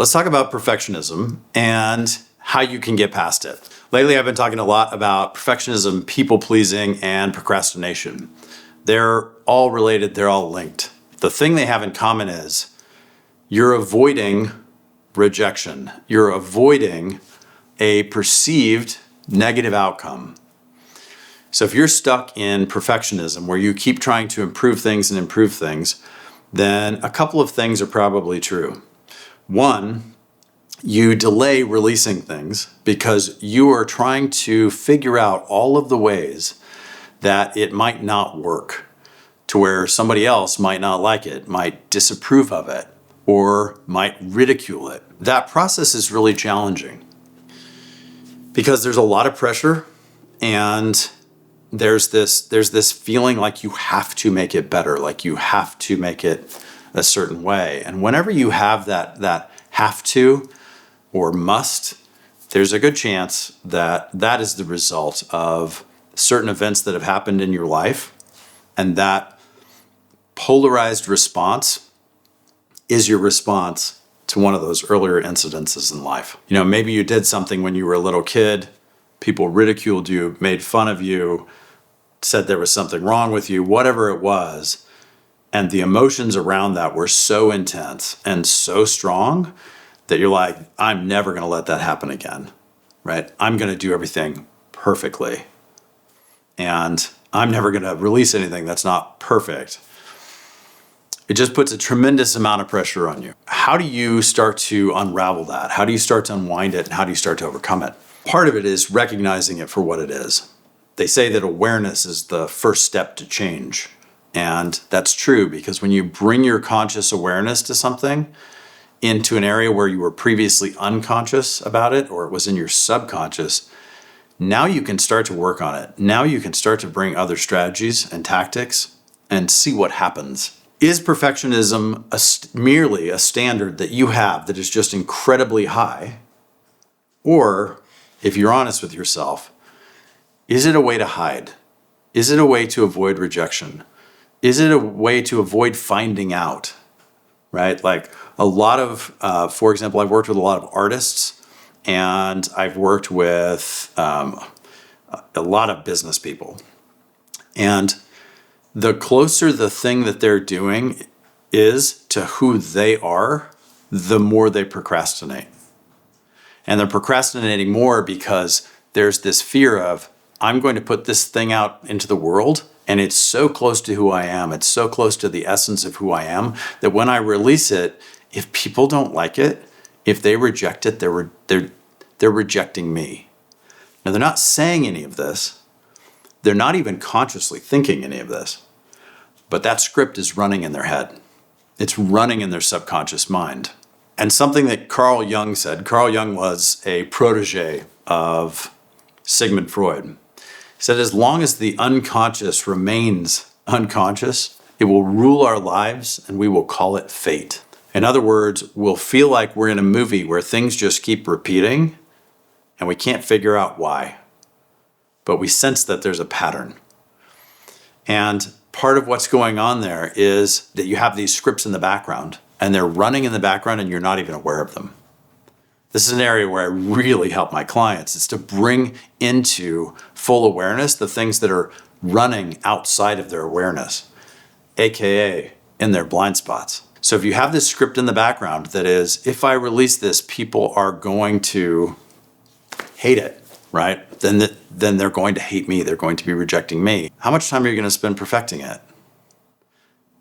Let's talk about perfectionism and how you can get past it. Lately, I've been talking a lot about perfectionism, people-pleasing, and procrastination. They're all related, they're all linked. The thing they have in common is you're avoiding rejection. You're avoiding a perceived negative outcome. So if you're stuck in perfectionism, where you keep trying to improve things, then a couple of things are probably true. One, you delay releasing things because you are trying to figure out all of the ways that it might not work, to where somebody else might not like it, might disapprove of it, or might ridicule it. That process is really challenging because there's a lot of pressure, and there's this feeling like you have to make it better, like you have to make it a certain way. And whenever you have that have to or must, there's a good chance that that is the result of certain events that have happened in your life, and that polarized response is your response to one of those earlier incidences in life. You know, maybe you did something when you were a little kid, people ridiculed you, made fun of you, said there was something wrong with you, whatever it was, and the emotions around that were so intense and so strong that you're like, I'm never going to let that happen again, right? I'm going to do everything perfectly, and I'm never going to release anything that's not perfect. It just puts a tremendous amount of pressure on you. How do you start to unravel that? How do you start to unwind it? And how do you start to overcome it? Part of it is recognizing it for what it is. They say that awareness is the first step to change. And that's true, because when you bring your conscious awareness to something into an area where you were previously unconscious about it, or it was in your subconscious, now you can start to work on it. Now you can start to bring other strategies and tactics and see what happens. Is perfectionism merely a standard that you have that is just incredibly high? Or, if you're honest with yourself, is it a way to hide? Is it a way to avoid rejection? Is it a way to avoid finding out, right? Like a lot of, for example, I've worked with a lot of artists, and I've worked with a lot of business people. And the closer the thing that they're doing is to who they are, the more they procrastinate. And they're procrastinating more because there's this fear of, I'm going to put this thing out into the world, and it's so close to who I am, it's so close to the essence of who I am, that when I release it, if people don't like it, if they reject it, they're rejecting me. Now, they're not saying any of this. They're not even consciously thinking any of this, but that script is running in their head. It's running in their subconscious mind. And something that Carl Jung said, Carl Jung was a protege of Sigmund Freud. He said, as long as the unconscious remains unconscious, it will rule our lives, and we will call it fate. In other words, we'll feel like we're in a movie where things just keep repeating, and we can't figure out why. But we sense that there's a pattern. And part of what's going on there is that you have these scripts in the background, and they're running in the background, and you're not even aware of them. This is an area where I really help my clients. It's to bring into full awareness the things that are running outside of their awareness, AKA in their blind spots. So if you have this script in the background that is, if I release this, people are going to hate it, right? Then they're going to hate me. They're going to be rejecting me. How much time are you going to spend perfecting it?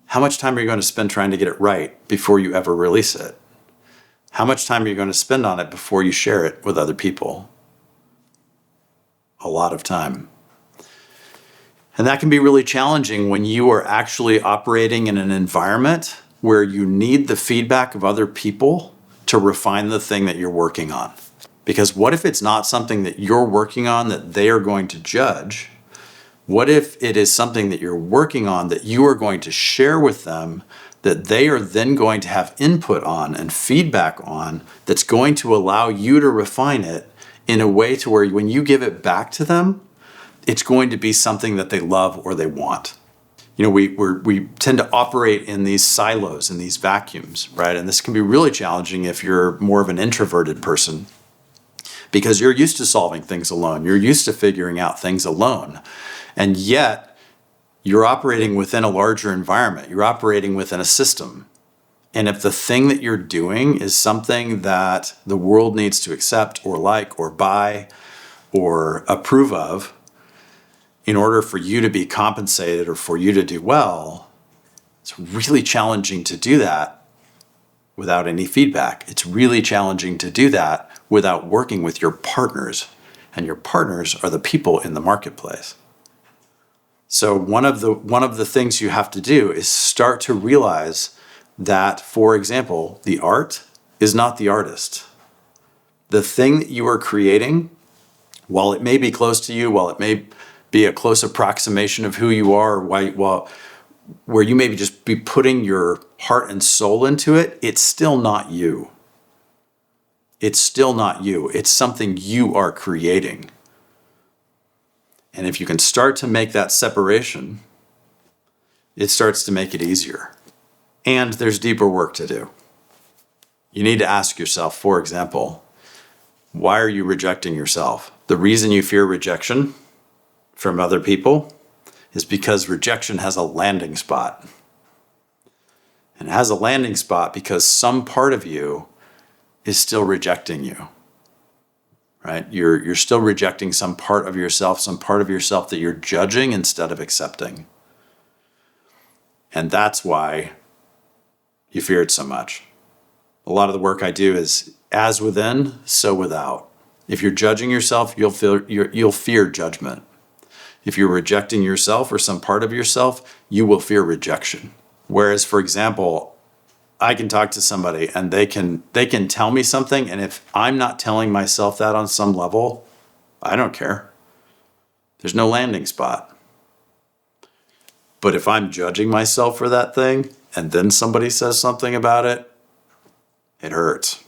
How much time are you going to spend trying to get it right before you ever release it? How much time are you going to spend on it before you share it with other people? A lot of time. And that can be really challenging when you are actually operating in an environment where you need the feedback of other people to refine the thing that you're working on. Because what if it's not something that you're working on that they are going to judge? What if it is something that you're working on that you are going to share with them, that they are then going to have input on and feedback on, that's going to allow you to refine it in a way to where when you give it back to them, it's going to be something that they love or they want. we tend to operate in these silos, in these vacuums, right? And this can be really challenging if you're more of an introverted person, because you're used to solving things alone. You're used to figuring out things alone. And yet you're operating within a larger environment. You're operating within a system. And if the thing that you're doing is something that the world needs to accept or like or buy or approve of in order for you to be compensated or for you to do well, it's really challenging to do that without any feedback. It's really challenging to do that without working with your partners. And your partners are the people in the marketplace. So one of the things you have to do is start to realize that, for example, the art is not the artist. The thing that you are creating, while it may be close to you, while it may be a close approximation of who you are, where you maybe just be putting your heart and soul into it, it's still not you. It's still not you. It's something you are creating. And if you can start to make that separation, it starts to make it easier. And there's deeper work to do. You need to ask yourself, for example, why are you rejecting yourself? The reason you fear rejection from other people is because rejection has a landing spot. And it has a landing spot because some part of you is still rejecting you. Right? You're still rejecting some part of yourself that you're judging instead of accepting. And that's why you fear it so much. A lot of the work I do is as within, so without. If you're judging yourself, you'll fear judgment. If you're rejecting yourself or some part of yourself, you will fear rejection. Whereas, for example, I can talk to somebody and they can tell me something, and if I'm not telling myself that on some level, I don't care. There's no landing spot. But if I'm judging myself for that thing and then somebody says something about it, it hurts,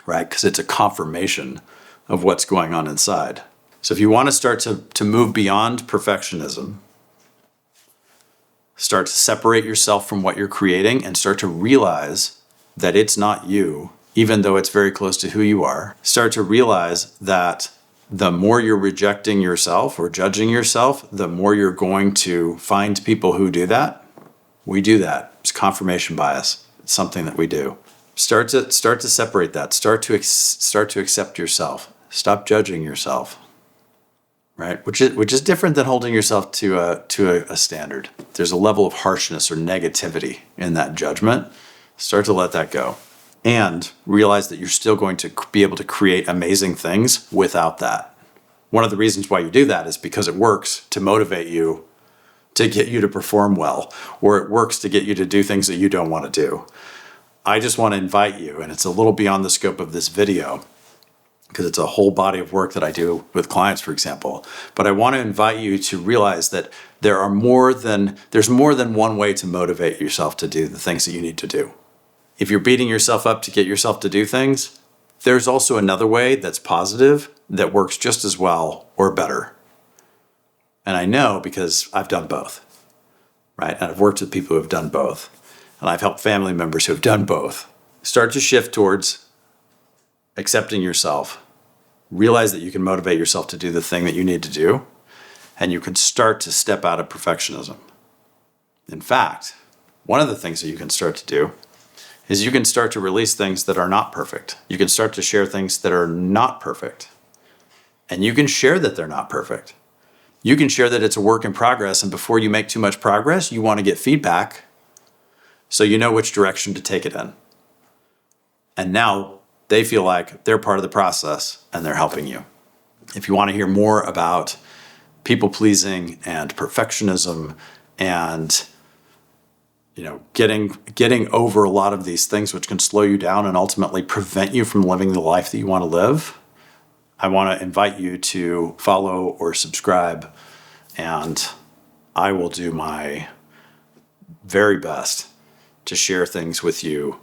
right? Because it's a confirmation of what's going on inside. So if you want to start to move beyond perfectionism, start to separate yourself from what you're creating and start to realize that it's not you, even though it's very close to who you are. Start to realize that the more you're rejecting yourself or judging yourself, the more you're going to find people who do that. We do that. It's confirmation bias. It's something that we do. Start to separate that. Start to accept yourself. Stop judging yourself. Right? Which is different than holding yourself to a standard. There's a level of harshness or negativity in that judgment. Start to let that go. And realize that you're still going to be able to create amazing things without that. One of the reasons why you do that is because it works to motivate you, to get you to perform well, or it works to get you to do things that you don't want to do. I just want to invite you, and it's a little beyond the scope of this video, because it's a whole body of work that I do with clients, for example. But I want to invite you to realize that there's more than one way to motivate yourself to do the things that you need to do. If you're beating yourself up to get yourself to do things, there's also another way that's positive that works just as well or better. And I know because I've done both, right? And I've worked with people who have done both. And I've helped family members who have done both. Start to shift towards accepting yourself. Realize that you can motivate yourself to do the thing that you need to do, and you can start to step out of perfectionism. In fact, one of the things that you can start to do is you can start to release things that are not perfect. You can start to share things that are not perfect. And you can share that they're not perfect. You can share that it's a work in progress, and before you make too much progress, you want to get feedback so you know which direction to take it in. And now they feel like they're part of the process and they're helping you. If you want to hear more about people pleasing and perfectionism and getting over a lot of these things which can slow you down and ultimately prevent you from living the life that you want to live, I want to invite you to follow or subscribe, and I will do my very best to share things with you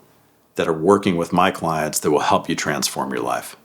that are working with my clients that will help you transform your life.